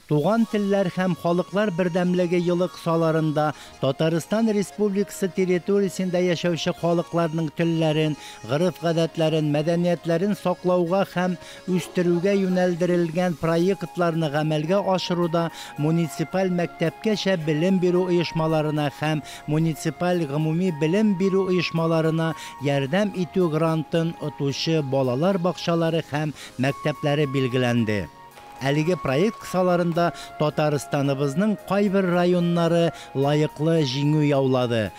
Туган телләр һәм халыклар бердәмлеге елы кысаларында Татарстан Республикасы территориясендә яшәүче халыкларның телләрен, гырыф-гадәтләрен, мәдәниятләрен саклауга һәм үстерүгә юнәлдерелгән проектларны гамәлгә ашыруда муниципаль мәктәпкәчә белем бирү оешмаларына һәм муниципаль гомуми белем бирү оешмаларына ярдәм итү грантын отучы балалар бакчалары һәм мәктәпләре билгеләнде. Әлеге проект кысаларында Татарстаныбызның кайбер районнары лайыклы җиңү яулады.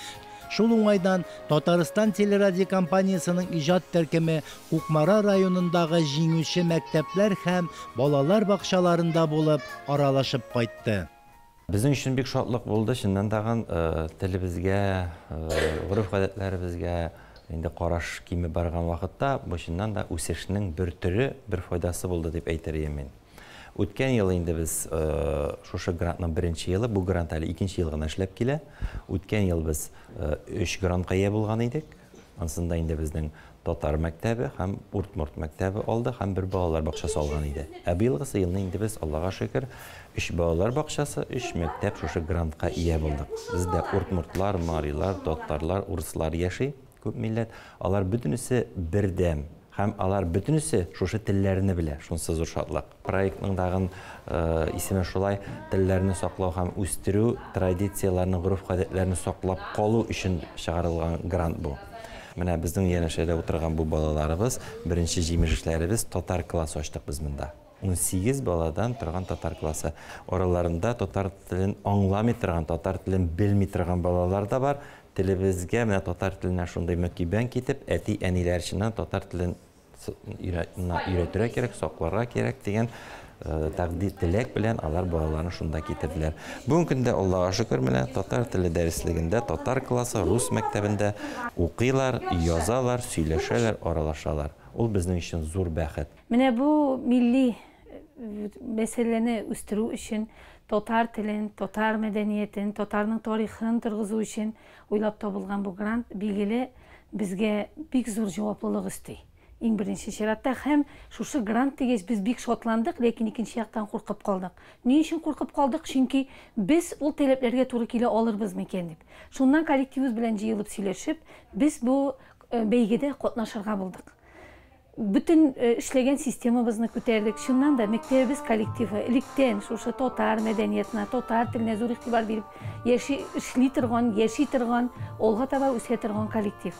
Шул уңайдан Татарстан телерадиокомпаниясының иҗат төркеме Кукмара районындагы җиңүче мәктәпләр һәм балалар бакчаларында булып аралашып кайтты. Безнең өчен бик шатлык булды. Шуннан тагын телебезгә, гырыф-гадәтләребезгә инде караш киме барган вакытта, бушыннан да үсешнең бер төрі, бер файдасы булды дип әйтер мен. Үткән ел инде без шушы грантның беренче елы, бу грант әле икенче ел гына эшләп килә. Үткән ел без 3 грантка ия булган идек. Анысында инде безнең татар мәктәбе һәм Уртмурт мәктәбе алды һәм бер балалар бакчасы алган иде. Ә быелгысы елны инде без, Аллага шөкер, 3 балалар бакчасы, 3 мәктәп шушы грантка ия булдык. Бездә уртмуртлар, марилар, татарлар, урыслар яши, күп милләт. Алар бөтенесе бердәм. Һәм алар бөтенесе шушы телләрне белә, шунсы зур шатлык. Проектның дагын исеме шулай, телләрне саклау һәм үстерү, традицияларны, гырыф-гадәтләрне саклап калу өчен чыгарылган грант бу. Менә безнең янәшәдә утырган бу балаларыбыз, беренче җимешләребез татар классы ачтык без монда. 18 баладан торган татар классы. Араларында татар телен аңламый торган, татар телен белми торган балалар да бар. Телебезгә менә татар теленә шундай мөкибән китеп, әти-әниләр өчен татар телен өйрәтергә кирәк, сакларга кирәк дигән тәкъдир теләк белән алар балаларны шунда китерделәр. Бүген көндә Аллага шөкер менә татар теле дәреслегендә, татар классы, рус мәктәбендә укыйлар, язалар, сөйләшәләр, аралашалар. Ул безнең өчен зур бәхет. Менә бу милли мәсьәләне үстерү өчен татар телен, татар мәдәниятен, татарның тарихын торгызу өчен уйлап табылган бу грант билгеле безгә бик зур җаваплылык өсти. Иң беренче чиратта һәм шушы грант дигәч без бик шатландык, ләкин икенче яктан куркып калдык. Ни өчен куркып калдык? Чөнки без ул таләпләргә туры килә алырбыз микән дип. Шуннан коллективыбыз белән җыелып сөйләшеп, без бу бәйгедә катнашырга булдык. Бүтін эшләгән системабызны күтәрдек. Шуннан да мәктәбебез коллективы электән шушы татар мәдәниятенә, татар теленә зур игътибар биреп, эшли торган, яши торган, алга таба үсә торган коллектив.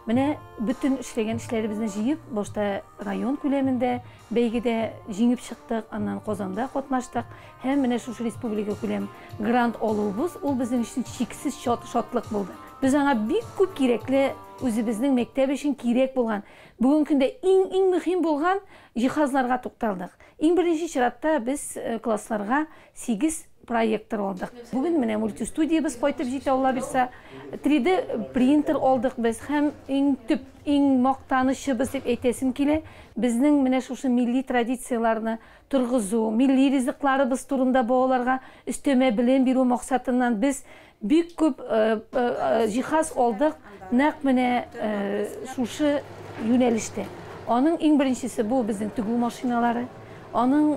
Менә бүтін эшләгән эшләребезне җыеп, башта район күләмендә бәйгедә җиңеп чыктык, аннан Казанда катнаштык. Һәм менә шушы республика күләм грант алуыбыз, ул безнең өчен чиксез шатлык булды. Biz аңа бик күп кирәкле, үзебезнең мәктәп өчен кирәк булган, бүген көндә иң мөһим булган җиһазларга тукталдык. Иң беренче чиратта без классларга 8 проектор алдык. Бүген менә мультистудиябыз кайтып җитә, Алла бирсә, 3D принтер алдык без һәм иң төп, иң мактанычыбыз дип әйтәсем килә, безнең менә шушы милли традицияларны торгызу, милли ризыкларыбыз турында балаларга өстәмә белем бирү максатыннан без бик күп җиһаз алдык, нәкъ менә шушы юнәлештә. Аның иң беренчесе бу безнең тегү машиналары, аның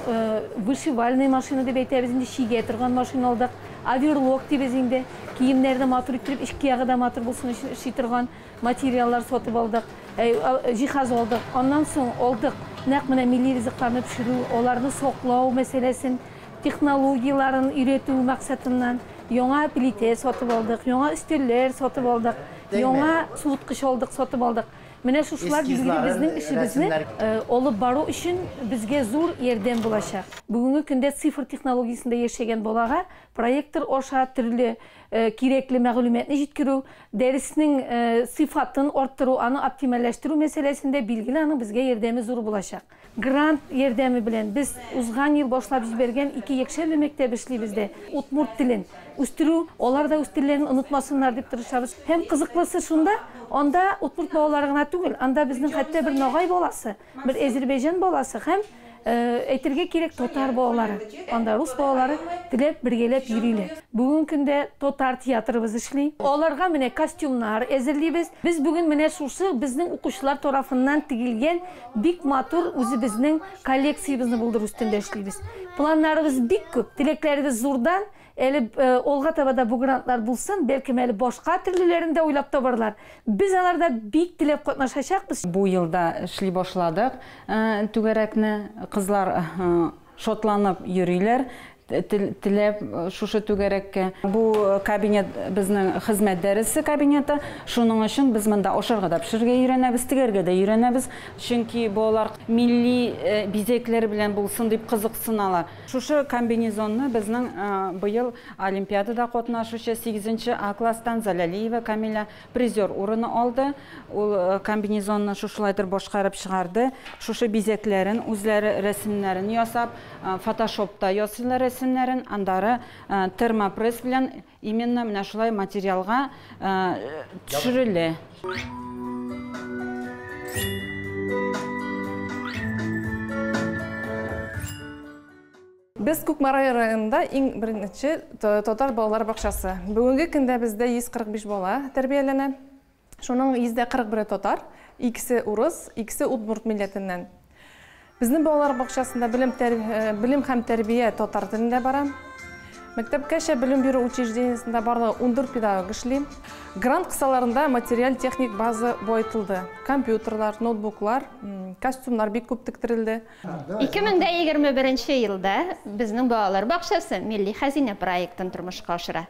вышивальный машина дип әйтәбез, инде чигә торган машина алдык, оверлок дибез инде, киемнәрне матур итеп, ички ягы да матур булсын өчен эшли торган материаллар сатып алдык, җиһаз алдык. Аннан соң алдык нәкъ менә милли ризыкларны пешерү, аларны саклау мәсьәләсен, технологияларын өйрәтү максатыннан яңа плите сатып алдык, яңа өстәлләр сатып алдык, яңа суыткыч алдык, сатып алдык. Менә шушылар билгеле безнең эшебезне алып бару өчен безгә зур ярдәм булачак. Бүгенге көндә цифр технологиясендә яшәгән балага проектор аша төрле кирәкле мәгълүматны җиткерү, дәреснең сыйфатын арттыру, аны оптимальләштерү мәсьәләсендә билгеле аның безгә ярдәме зур булачак. Грант ярдәме белән без узган ел башлап җибәргән 2 яшьлек мәктәп эшлибез дә, Удмурт телен үстерү, алар да үз телләрен онытмасыннар дип тырышабыз. Һәм кызыклысы шунда, анда Удмурт балалары гына түгел, анда безнең хәтта бер нагай баласы, бер Азәрбайҗан баласы һәм әйтергә кирәк татар балалары, анда рус балалары теләп бергәләп йөриләр. Бүген көндә татар театрыбыз эшли. Аларга менә костюмнар әзерлибез. Без бүген менә шушы безнең укучылар тарафыннан тигелгән бик матур үзебезнең коллекциябызны булдыру өстендә эшлибез. Планнарыбыз бик күп, теләкләребез зурдан. Әле олга табада бу грантлар булсын, бәлки әле башка төрлеләрен дә уйлап табарлар. Без аларда бик теләп катнашачакбыз. Бу елда эшли башладык. Түгәрәкне кызлар шотланып йөриләр. Теләп шушы түгәрәккә. Бу кабинет безнең хезмәт дәресе кабинеты. Шуның өчен без монда ашарга да пешерергә өйрәнәбез, тигәргә дә өйрәнәбез. Чөнки балалар милли бизекләр белән булсын дип кызыксыналар. Шушы комбинезонны безнең быел олимпиадада катнашучы 8-нче А класстан Залалиева Камиля призер урыны алды. Ул комбинезонны шушылайдыр башкарып чыгарды. Шушы бизекләрен үзләре рәсемнәрен ясап, фотошопта ясыйлар рәсемнәрен, андары термопресс белән именно менә шулай материалга төшерелә. Без Күкмарай районында иң беренче татар балалар бакчасы. Бүгенге көндә бездә 145 бала тәрбияләнә. Шуның 141 татар, икесе урыс, икесе удмурт милләтеннән. Безнең балалар бакчасында белем һәм тәрбия татар телендә бара. Мәктәпкәчә белем бирү учреждениесендә барлыгы 14 педагог эшли. Грант кысаларында материаль техник база баетылды. Компьютерлар, ноутбуклар, костюмнар бик күп тиктерелде. 2021 елда безнең балалар бакчасы милли хәзинә проектын тормышка ашыра.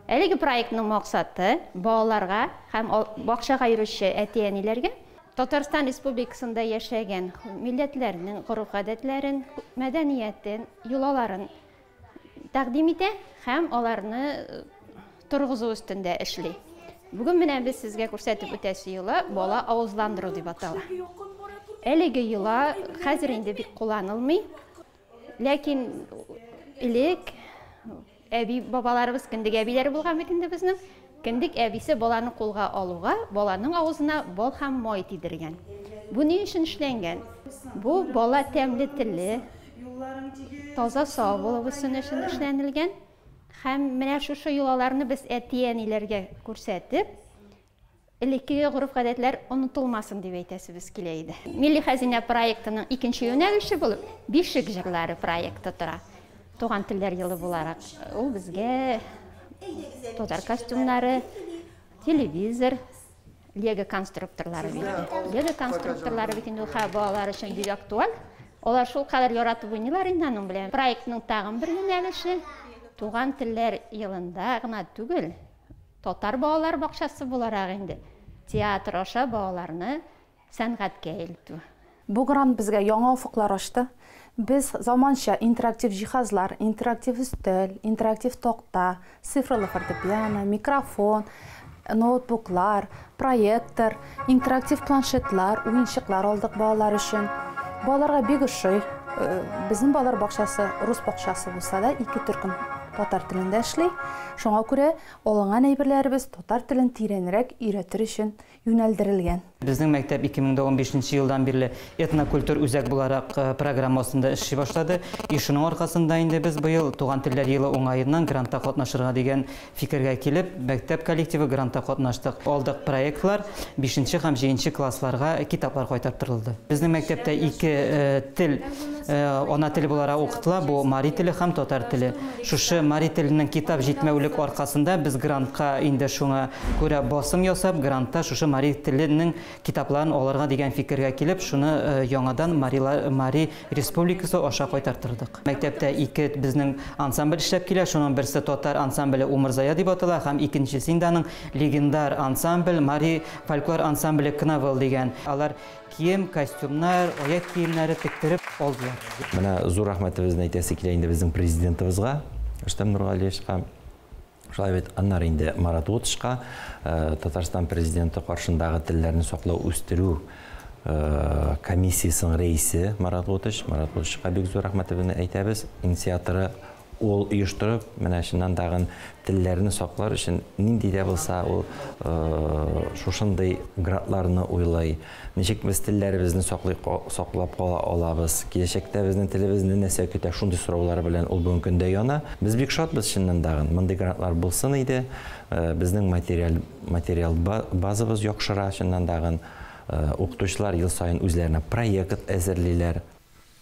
Әлеге проектның максаты балаларга һәм бакчага йөрүче әти-әниләргә Татарстан Республикасында яшәгән милләтләрнең гореф-гадәтләрен, мәдәниятен, йолаларын тәкъдим итә һәм аларны торгызу өстендә эшли. Бүген менә без сезгә күрсәтеп үтәсе йола бала авызландыру дип атала. Әлеге йола хәзер инде бик кулланылмый, ләкин элек әби бабаларыбыз кендек әбиләре булган бит инде безнең. Кендек әбисе баланы кулга алуга, баланың авызына бал һәм май тидергән. Бу ни өчен эшләнгән? Бу бала тәмле телле, таза сау булу өчен эшләнелгән. Һәм менә шушы йолаларны без әти-әниләргә күрсәтеп, элекке гореф-гадәтләр онытылмасын дип әйтәсебез килә иде. Милли хәзинә проектының икенче юнәлеше булып, бишек җырлары проекты тора. Туган телләр елы буларак, ул безгә татар костюмнары, телевизор, лего конструкторлары бирде. Лего конструкторлары бит инде балалар өчен бик актуаль. Алар шул кадәр яратып уйныйлар инде аның белән. Проектның тагын бер юнәлеше туган телләр елында гына түгел, татар балалар бакчасы буларак инде театр аша балаларны сәнгатькә илтү. Бу грант безгә яңа офыклар ачты. Biz zamança interaktif cihazlar, interaktif üstel, interaktif tokta, sifrlı fortepiano, mikrofon, notebooklar, proyektor, interaktif planşetler, oyuncaklar aldık balalar için. Balalarga bek ошый. Bizim balalar bakçası, Rus bakçası bulsa da iki türküm татар телендә эшли. Шуңа күрә алынган әйберләребез татар телен тирәнрәк өйрәтер өчен юнәлдерелгән. Безнең мәктәп 2015 елдан бирле этнокультур үзәк буларак программасында эшли башлады. Шуның аркасында инде без быел туган телләр елы уңаеннан грантта катнашырга дигән фикергә килеп, мәктәп коллективы грантта катнаштык. Алдык проектлар 5-нче һәм 7-нче классларга китаплар кайтартылды. Безнең мәктәптә ике тел ана теле буларак укытыла, бу мари теле һәм татар теле. Шушы мари теленең китап җитмәүлек аркасында без грантка инде шуңа күрә басым ясап, грантта шушы мари теленең китапларын алырга дигән фикергә килеп, шуны яңадан Мари Республикасы аша кайтартырдык. Мәктәптә ике безнең ансамбль эшләп килә, шуның берсе татар ансамбле Умырзая дип атала, һәм икенчесе инде легендар ансамбль Мари фольклор ансамбле Кнавел дигән. Алар кием, костюмнар, аяк киемнәре тиктереп алдылар. Менә зур рәхмәтебезне әйтәсе килә инде безнең президентыбызга, Рөстәм Нургалиевка. Шулай бит аннары инде Марат Утышка, Татарстан президенты каршындагы телләрне саклау, үстерү комиссиясының рәисе Марат Утышка бик зур рәхмәтебезне әйтәбез. Инициаторы ул оештырып, менә шуннан тагын телләрне саклар өчен нинди дә булса ул шушындый грантларны уйлай. Ничек без телләребезне саклап кала алабыз? Киләчәктә безнең телебезне нәрсә көтә? Шундый сораулар белән ул бүгенге көндә яна. Без бик шатбыз шуннан тагын. Мондый грантлар булсын иде. Безнең материал базабыз яхшыра шуннан тагын. Укытучылар ел сайын үзләренә проект әзерлиләр.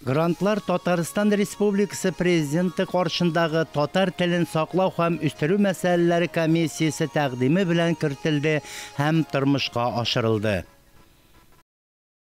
Грантлар Татарстан Республикасы Президенты каршындагы татар телен саклау һәм үстерү мәсьәләләре комиссиясе тәкъдиме белән кертелде һәм тормышка ашырылды.